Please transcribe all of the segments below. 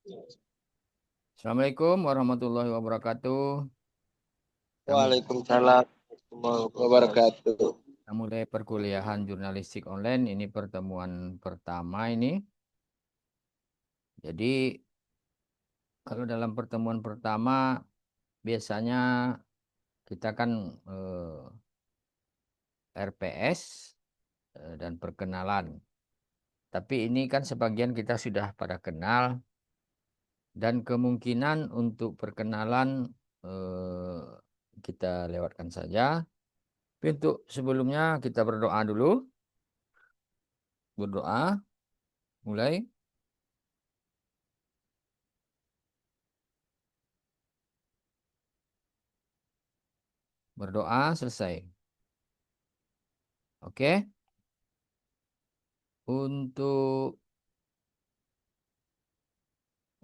Assalamualaikum warahmatullahi wabarakatuh. Kita mulai, Waalaikumsalam warahmatullahi wabarakatuh. kita mulai perkuliahan jurnalistik online. Ini pertemuan pertama ini. Jadi kalau dalam pertemuan pertama biasanya kita kan RPS dan perkenalan. Tapi ini kan sebagian kita sudah pada kenal dan kemungkinan untuk perkenalan eh, kita lewatkan saja. Tapi untuk sebelumnya kita berdoa dulu. Berdoa mulai. Berdoa selesai. Oke. Untuk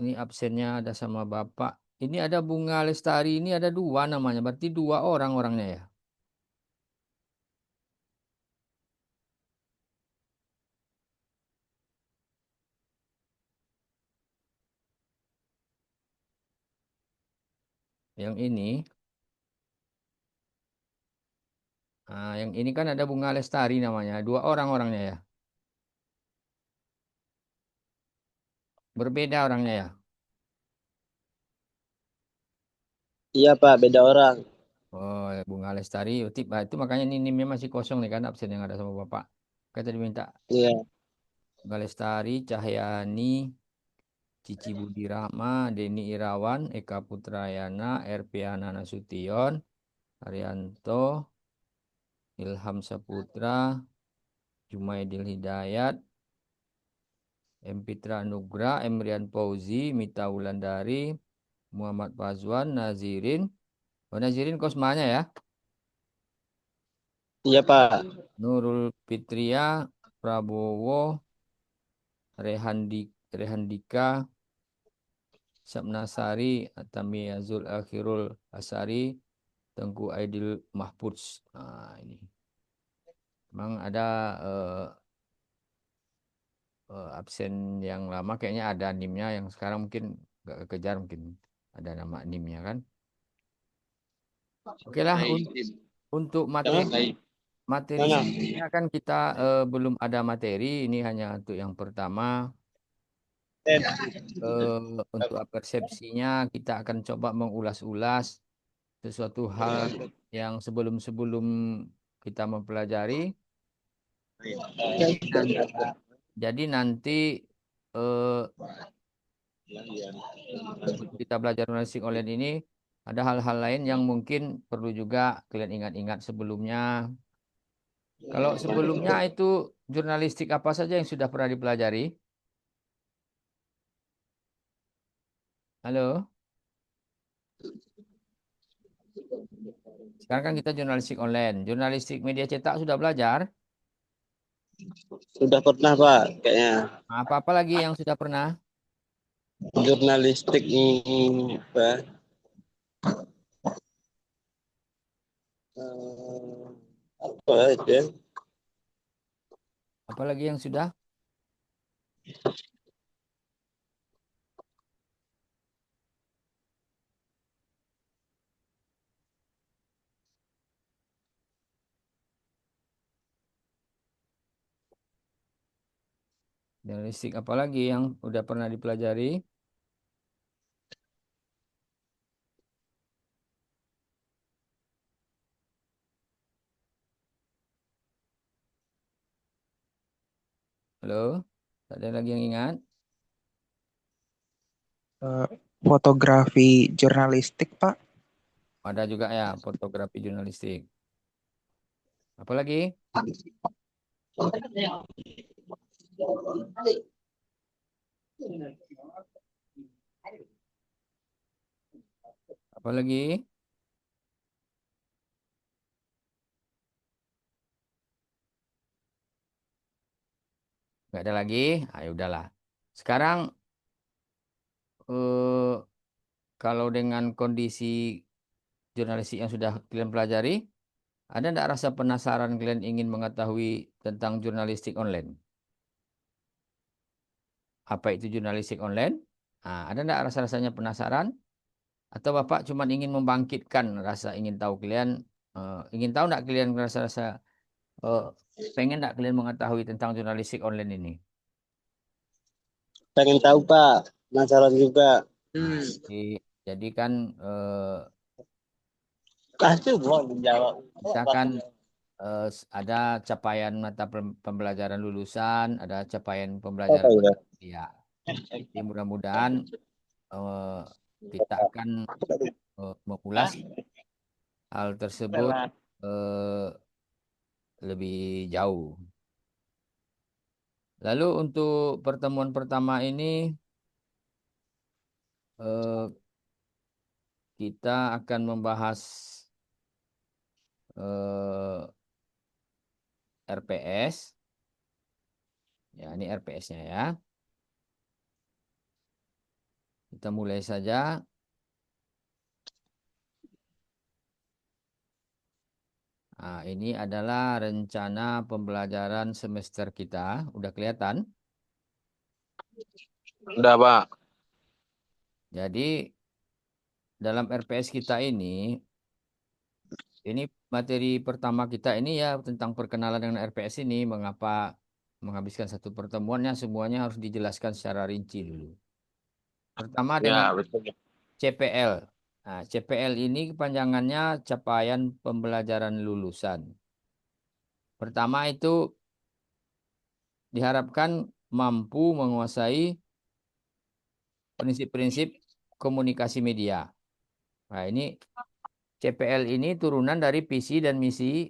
ini absennya ada sama Bapak. Ini ada Bunga Lestari, ini ada dua namanya. Berarti dua orang orangnya ya. Yang ini, yang ini kan ada Bunga Lestari namanya. Dua orang orangnya ya. Berbeda orangnya ya. Iya Pak, beda orang. Oh, ya, Bunga Lestari. Itu makanya ini NIM-nya masih kosong nih kan absen yang ada sama Bapak. Kita diminta Iya. Bunga Lestari, Cahyani, Cici Budi Rahma, Denny Irawan, Eka Putrayana, Erpiana Nasution, Arianto, Ilham Saputra, Jumaidil Hidayat, M. Pitra Nugra, Emrian Fauzi, Mita Wulandari, Muhammad Fazwan, Nazirin. Oh, Nazirin Kosmanya ya. Iya Pak. Nurul Fitria, Prabowo, Rehandika, Sapnasari, Tamiyazul Akhirul Asari, Tengku Aidil Mahpudz. Nah, ini. Memang ada absen yang lama kayaknya ada NIM-nya yang sekarang mungkin nggak kekejar mungkin ada nama NIM-nya kan. Oke lah untuk Jangan. materi materi Mana? sebelumnya kan kita belum ada materi ini hanya untuk yang pertama. Nanti eh, untuk persepsinya kita akan coba mengulas-ulas sesuatu hal yang sebelum-sebelum kita mempelajari. Jadi nanti, jadi nanti eh, untuk kita belajar jurnalistik online ini ada hal-hal lain yang mungkin perlu juga kalian ingat-ingat sebelumnya. Kalau sebelumnya itu jurnalistik apa saja yang sudah pernah dipelajari? Halo, sekarang kan kita jurnalistik online. Jurnalistik media cetak sudah belajar. Sudah pernah Pak, kayaknya. Apa-apa lagi yang sudah pernah? Jurnalistik Pak. Eh, apa itu ya? Apalagi yang sudah? Jurnalistik apalagi yang udah pernah dipelajari? Halo, tak ada lagi yang ingat? eh, fotografi jurnalistik, Pak. Ada juga ya fotografi jurnalistik. Apalagi? Apalagi? Nggak ada lagi? Ayo udahlah. Sekarang eh, kalau dengan kondisi jurnalistik yang sudah kalian pelajari, ada nggak rasa penasaran kalian ingin mengetahui tentang jurnalistik online? Apa itu jurnalistik online? Ada enggak rasa-rasanya penasaran? Atau Bapak cuma ingin membangkitkan rasa ingin tahu kalian, ingin tahu enggak kalian rasa-rasa eh, pengen enggak kalian mengetahui tentang jurnalistik online ini? Pengen tahu Pak, penasaran juga. Nah, jadi kan Pasti mau menjawab. kita kan ada capaian mata pembelajaran lulusan, ada capaian Apa pembelajaran ya? ya. Jadi mudah-mudahan eh, kita akan mengulas hal tersebut eh, lebih jauh. Lalu untuk pertemuan pertama ini eh, kita akan membahas RPS. Ya, ini RPS-nya ya. Kita mulai saja. Nah, ini adalah rencana pembelajaran semester kita. Udah kelihatan? Udah Pak. Jadi dalam RPS kita ini materi pertama kita ini ya tentang perkenalan dengan RPS ini. Mengapa menghabiskan satu pertemuannya semuanya harus dijelaskan secara rinci dulu. Pertama dengan Ya betul. CPL. Nah, CPL ini kepanjangannya capaian pembelajaran lulusan. Pertama itu diharapkan mampu menguasai prinsip-prinsip komunikasi media. Nah, ini CPL ini turunan dari visi dan misi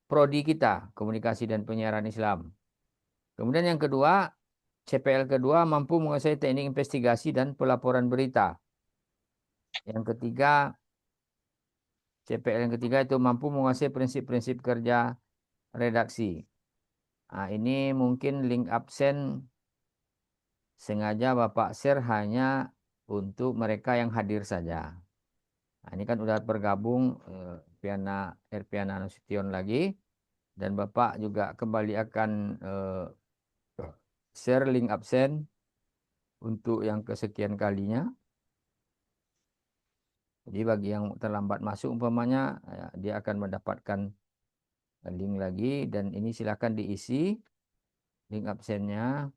prodi kita, Komunikasi dan Penyiaran Islam. Kemudian yang kedua, CPL kedua mampu menguasai teknik investigasi dan pelaporan berita. Yang ketiga, CPL yang ketiga itu mampu menguasai prinsip-prinsip kerja redaksi. Nah, ini mungkin link absen sengaja Bapak share hanya untuk mereka yang hadir saja. Nah, ini kan udah bergabung Erpiana Nasution lagi. Dan Bapak juga kembali akan share link absen untuk yang kesekian kalinya. Jadi bagi yang terlambat masuk umpamanya, ya, dia akan mendapatkan link lagi. Dan ini silakan diisi link absennya.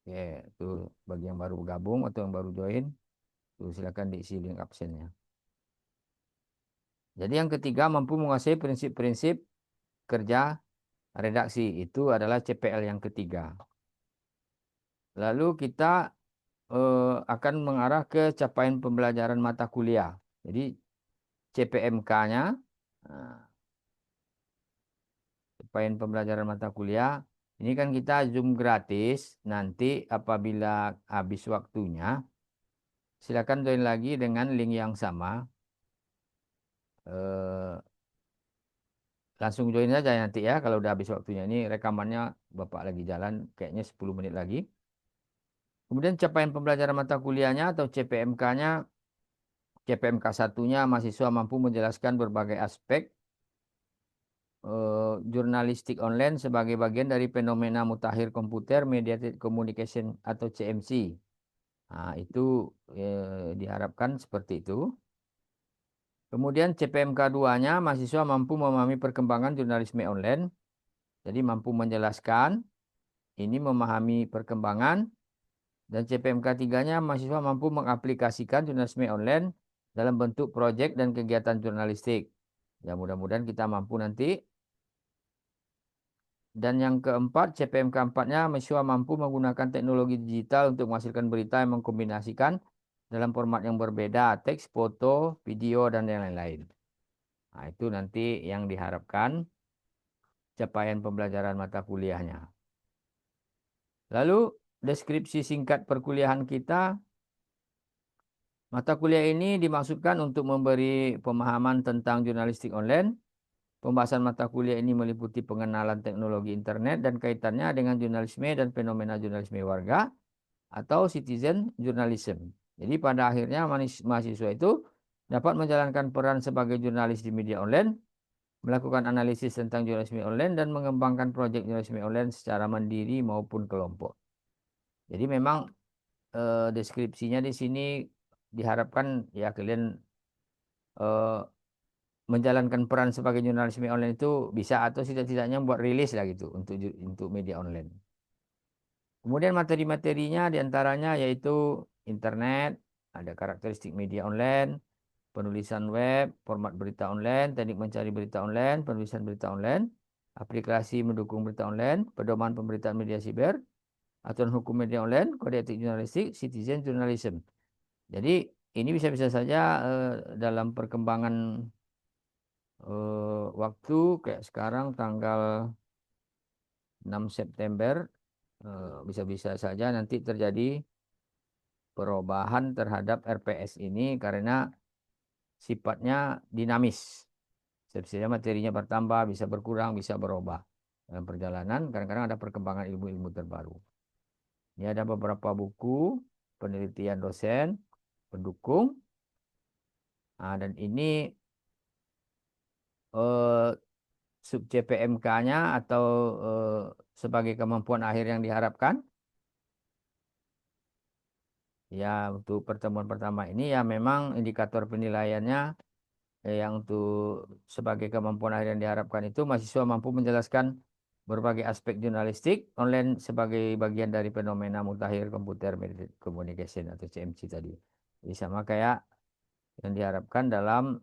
Oke, itu bagi yang baru gabung atau yang baru join, tuh silakan diisi link absennya. Jadi yang ketiga mampu menguasai prinsip-prinsip kerja redaksi. Itu adalah CPL yang ketiga. Lalu kita akan mengarah ke capaian pembelajaran mata kuliah. Jadi CPMK-nya, capaian pembelajaran mata kuliah, ini kan kita Zoom gratis. Nanti apabila habis waktunya, silakan join lagi dengan link yang sama. Eh, Langsung join saja nanti ya kalau udah habis waktunya. Ini rekamannya Bapak lagi jalan kayaknya 10 menit lagi. Kemudian capaian pembelajaran mata kuliahnya atau CPMK-nya, CPMK satunya mahasiswa mampu menjelaskan berbagai aspek jurnalistik online sebagai bagian dari fenomena mutakhir komputer mediated communication atau CMC. Nah, itu diharapkan seperti itu. Kemudian CPMK 2-nya mahasiswa mampu memahami perkembangan jurnalisme online. Jadi mampu menjelaskan, ini memahami perkembangan. Dan CPMK 3-nya mahasiswa mampu mengaplikasikan jurnalisme online dalam bentuk proyek dan kegiatan jurnalistik. Ya mudah-mudahan kita mampu nanti. Dan yang keempat, CPM keempatnya, mahasiswa mampu menggunakan teknologi digital untuk menghasilkan berita yang mengkombinasikan dalam format yang berbeda, teks, foto, video, dan yang lain-lain. Nah, itu nanti yang diharapkan capaian pembelajaran mata kuliahnya. Lalu, deskripsi singkat perkuliahan kita. Mata kuliah ini dimaksudkan untuk memberi pemahaman tentang jurnalistik online. Pembahasan mata kuliah ini meliputi pengenalan teknologi internet dan kaitannya dengan jurnalisme dan fenomena jurnalisme warga atau citizen journalism. Jadi pada akhirnya mahasiswa itu dapat menjalankan peran sebagai jurnalis di media online melakukan analisis tentang jurnalisme online dan mengembangkan proyek jurnalisme online secara mandiri maupun kelompok. Jadi memang deskripsinya di sini diharapkan ya kalian eh, menjalankan peran sebagai jurnalisme online itu bisa atau tidak-tidaknya buat rilis lah gitu untuk media online. Kemudian materi-materinya diantaranya yaitu internet, ada karakteristik media online, penulisan web, format berita online, teknik mencari berita online, penulisan berita online, aplikasi mendukung berita online, pedoman pemberitaan media siber, aturan hukum media online, kode etik jurnalistik, citizen journalism. Jadi ini bisa-bisa saja dalam perkembangan waktu kayak sekarang tanggal 6 September bisa-bisa saja nanti terjadi perubahan terhadap RPS ini karena sifatnya dinamis. Setiap materinya bertambah, bisa berkurang, bisa berubah. Dalam perjalanan, kadang-kadang ada perkembangan ilmu-ilmu terbaru. Ini ada beberapa buku, penelitian dosen, pendukung. Nah, dan ini eh, sub CPMK-nya atau eh, sebagai kemampuan akhir yang diharapkan. Ya, untuk pertemuan pertama ini ya memang indikator penilaiannya yang untuk sebagai kemampuan akhir yang diharapkan itu mahasiswa mampu menjelaskan berbagai aspek jurnalistik online sebagai bagian dari fenomena mutakhir computer communication atau CMC tadi. Jadi sama kayak yang diharapkan dalam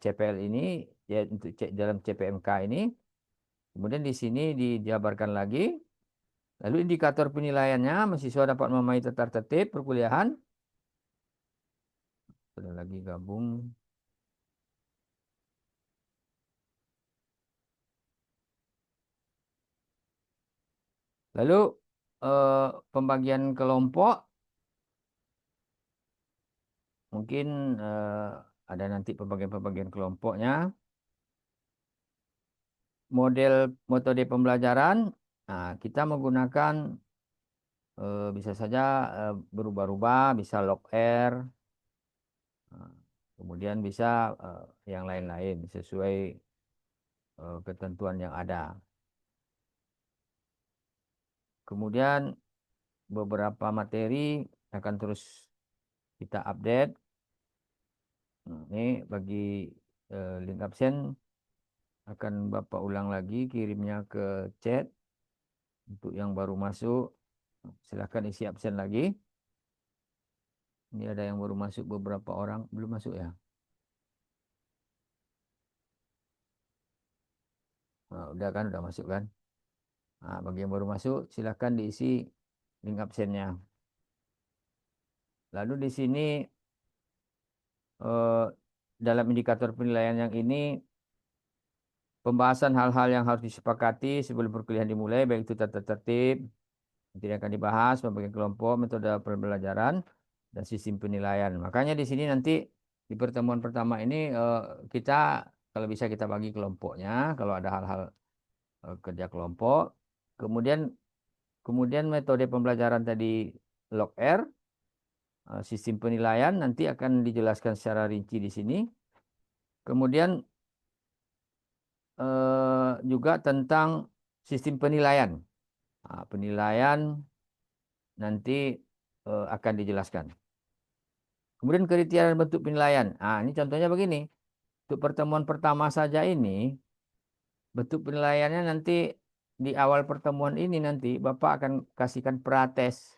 CPL ini ya untuk dalam CPMK ini. Kemudian di sini dijabarkan lagi. Lalu indikator penilaiannya mahasiswa dapat memahami tata tertib perkuliahan. Ada lagi gabung. Lalu pembagian kelompok mungkin ada nanti pembagian-pembagian kelompoknya. Model metode pembelajaran, nah, kita menggunakan bisa saja berubah-ubah, bisa log R, nah, kemudian bisa yang lain-lain sesuai ketentuan yang ada. Kemudian beberapa materi akan terus kita update. Nah, ini bagi link absen akan Bapak ulang lagi kirimnya ke chat untuk yang baru masuk. Silahkan isi absen lagi. Ini ada yang baru masuk beberapa orang belum masuk ya. Nah, udah kan, udah masuk kan. Nah, bagi yang baru masuk silahkan diisi link absennya. Lalu di sini eh, dalam indikator penilaian yang ini pembahasan hal-hal yang harus disepakati sebelum perkuliahan dimulai, baik itu tata tertib, nanti akan dibahas, pembagian kelompok, metode pembelajaran, dan sistem penilaian. Makanya di sini nanti di pertemuan pertama ini kita kalau bisa kita bagi kelompoknya, kalau ada hal-hal kerja kelompok, kemudian kemudian metode pembelajaran tadi log R, sistem penilaian nanti akan dijelaskan secara rinci di sini. Kemudian juga tentang sistem penilaian. Nah, penilaian nanti akan dijelaskan. Kemudian kriteria dan bentuk penilaian. Nah, ini contohnya begini. Untuk pertemuan pertama saja ini, bentuk penilaiannya nanti di awal pertemuan ini nanti Bapak akan kasihkan prates.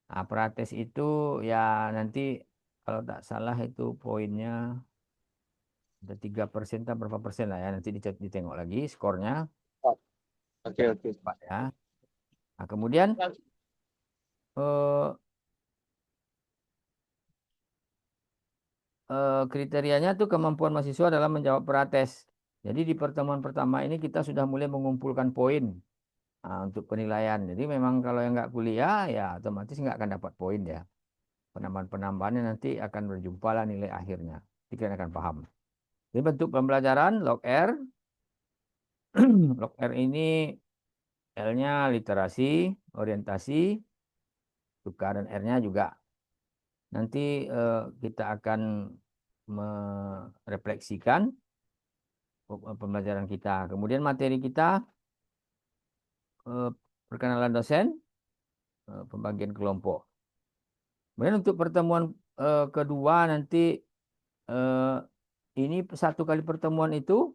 Nah, prates itu ya nanti kalau tak salah itu poinnya ada 3% atau berapa persen lah ya. Nanti ditengok lagi skornya. Oke, oke. Pak ya. Nah, kemudian eh, kriterianya tuh kemampuan mahasiswa dalam menjawab prates. Jadi di pertemuan pertama ini kita sudah mulai mengumpulkan poin untuk penilaian. Jadi memang kalau yang nggak kuliah ya otomatis nggak akan dapat poin ya. Penambahan-penambahannya nanti akan berjumpa lah nilai akhirnya. Jadi kalian akan paham. Jadi bentuk pembelajaran log R. Log R ini L-nya literasi, orientasi, suka dan R-nya juga. Nanti kita akan merefleksikan pembelajaran kita. Kemudian materi kita eh, perkenalan dosen, pembagian kelompok. Kemudian untuk pertemuan kedua nanti eh, ini satu kali pertemuan itu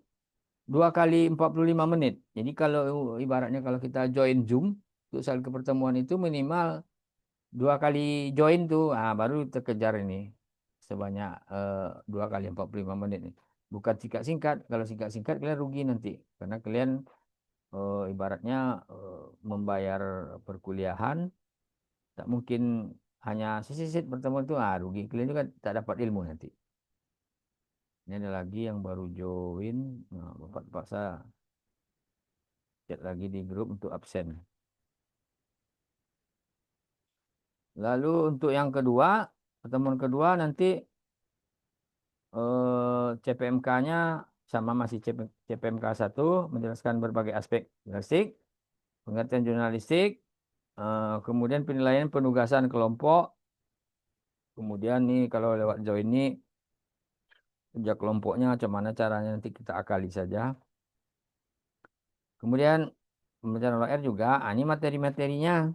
2 kali 45 menit. Jadi kalau ibaratnya kalau kita join Zoom untuk satu pertemuan itu minimal 2 kali join tuh, baru terkejar ini sebanyak 2 kali 45 menit nih. Bukan singkat-singkat. Kalau singkat-singkat kalian rugi nanti karena kalian ibaratnya membayar perkuliahan, tak mungkin hanya sisit pertemuan itu, rugi kalian juga tak dapat ilmu nanti. Ini ada lagi yang baru join, bapak terpaksa chat lagi di grup untuk absen. Lalu untuk yang kedua, pertemuan kedua nanti CPMK-nya sama masih CPMK 1 menjelaskan berbagai aspek jurnalistik, pengertian jurnalistik, kemudian penilaian penugasan kelompok, kemudian nih kalau lewat join ini kerja kelompoknya macam mana caranya nanti kita akali saja. Kemudian pembelajaran OR juga, ini materi-materinya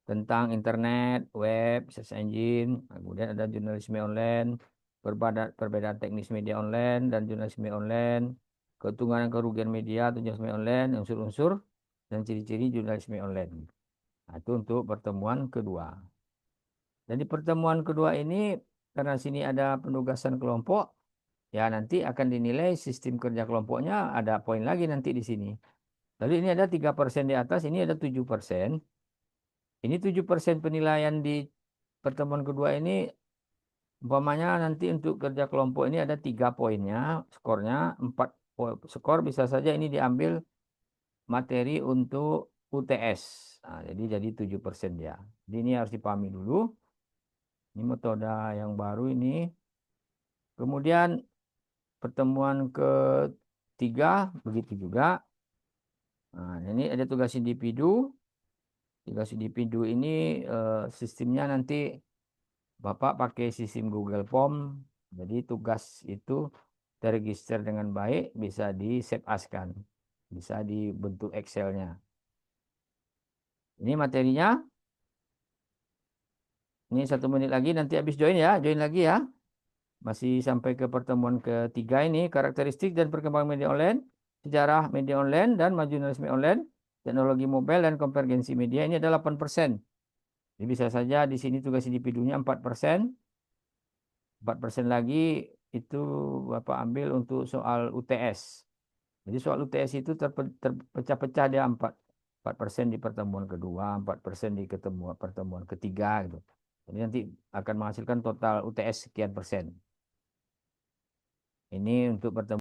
tentang internet, web, search engine, kemudian ada jurnalisme online, perbedaan teknis media online dan jurnalisme online, keuntungan dan kerugian media atau jurnalisme online, unsur-unsur dan ciri-ciri jurnalisme online. Nah, itu untuk pertemuan kedua. Dan di pertemuan kedua ini, karena sini ada penugasan kelompok, ya nanti akan dinilai sistem kerja kelompoknya, ada poin lagi nanti di sini. Lalu ini ada 3% di atas, ini ada 7%. Ini 7% penilaian di pertemuan kedua ini, umpamanya nanti untuk kerja kelompok ini ada 3 poinnya, skornya 4 skor bisa saja ini diambil materi untuk UTS. Nah, jadi 7% dia. Jadi ini harus dipahami dulu. Ini metode yang baru ini. Kemudian pertemuan ketiga begitu juga. Nah, ini ada tugas individu. Tugas individu ini sistemnya nanti Bapak pakai sistem Google Form. Jadi tugas itu terregister dengan baik, bisa di save askan, bisa dibentuk Excel-nya. Ini materinya. Ini 1 menit lagi nanti habis join ya, join lagi ya. Masih sampai ke pertemuan ketiga ini, karakteristik dan perkembangan media online, sejarah media online dan maju jurnalisme online, teknologi mobile dan konvergensi media. Ini adalah 8%. Jadi bisa saja di sini tugas individunya 4%. 4% lagi itu Bapak ambil untuk soal UTS. Jadi soal UTS itu terpecah-pecah dia 4% di pertemuan kedua, 4% di pertemuan ketiga gitu. Jadi nanti akan menghasilkan total UTS sekian persen. Ini untuk pertemuan